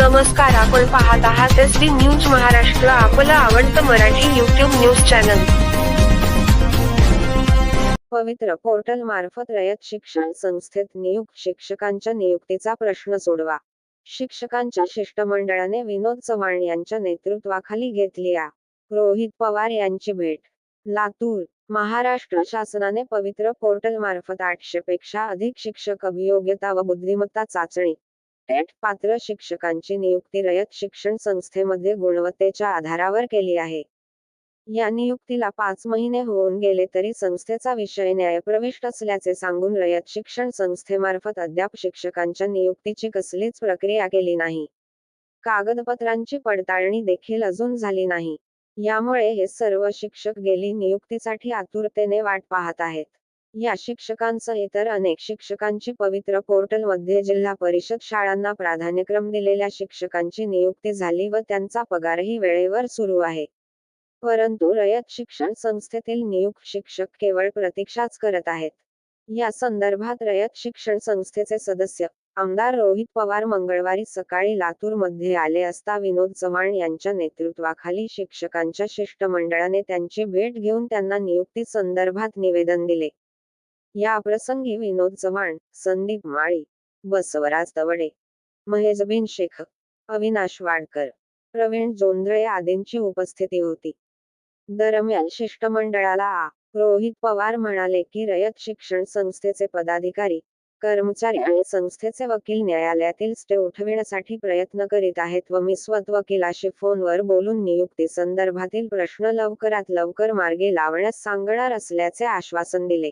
नमस्कार, आपण पाहत आहात SD न्यूज महाराष्ट्र, आपलं आवडतं मराठी YouTube न्यूज चॅनल. पवित्र पोर्टल मार्फत रयत शिक्षण संस्थेत नियुक्त शिक्षकांच्या नियुक्तीचा प्रश्न सोडवा. शिक्षकांच्या शिष्टमंडळाने विनोद चव्हाण यांच्या नेतृत्वाखाली घेतली आ. रोहित पवार यांची भेट. लातूर. महाराष्ट्र शासनाने पवित्र पोर्टल मार्फत 800 पेक्षा अधिक शिक्षक अभियोग्यता व बुद्धिमत्ता चाचणी टेट पात्र शिक्षकांची नियुक्ती रयत शिक्षण संस्थेमध्ये गुणवत्तेच्या आधारावर केली आहे. या नियुक्तीला 5 महिने होऊन गेले तरी संस्थेचा विषय न्यायप्रविष्ट असल्याचे सांगून रयत शिक्षण संस्थेमार्फत अद्याप शिक्षकांच्या नियुक्तीची कसलीच प्रक्रिया केली नाही. कागदपत्रांची पडताळणी देखील अजून झाली नाही. यामुळे हे सर्व शिक्षक गेली नियुक्तीसाठी आतुरतेने वाट पाहत आहेत. या शिक्षकांसह इतर अनेक शिक्षकांची पवित्र पोर्टलमध्ये जिल्हा परिषद शाळांना प्राधान्यक्रम दिलेल्या शिक्षकांची नियुक्ती झाली व त्यांचा पगारही वेळेवर सुरू आहे. परंतु रयत शिक्षण संस्थेतील नियुक्त शिक्षक केवळ प्रतीक्षाच करत आहेत. या संदर्भात रयत शिक्षण संस्थेचे सदस्य आमदार रोहित पवार मंगळवारी सकाळी लातूरमध्ये आले असता विनोद चव्हाण यांच्या नेतृत्वाखाली शिक्षकांच्या शिष्टमंडळाने त्यांची भेट घेऊन त्यांना नियुक्ती संदर्भात निवेदन दिले. या प्रसंगी विनोद चव्हाण, संदीप माळी, बसवराज तवडे, महेशबिन शेख, अविनाश वाडकर, प्रवीण जोंधळे आदींची उपस्थिती होती. दरम्यान शिष्टमंडळाला आ. रोहित पवार म्हणाले की रयत शिक्षण संस्थेचे पदाधिकारी, कर्मचारी आणि संस्थेचे वकील न्यायालयातील स्टे उठविण्यासाठी प्रयत्न करीत आहेत व मी स्वतः वकिलाशी फोनवर बोलून नियुक्ती संदर्भातील प्रश्न लवकरात लवकर मार्गी लावण्यास सांगणार असल्याचे आश्वासन दिले.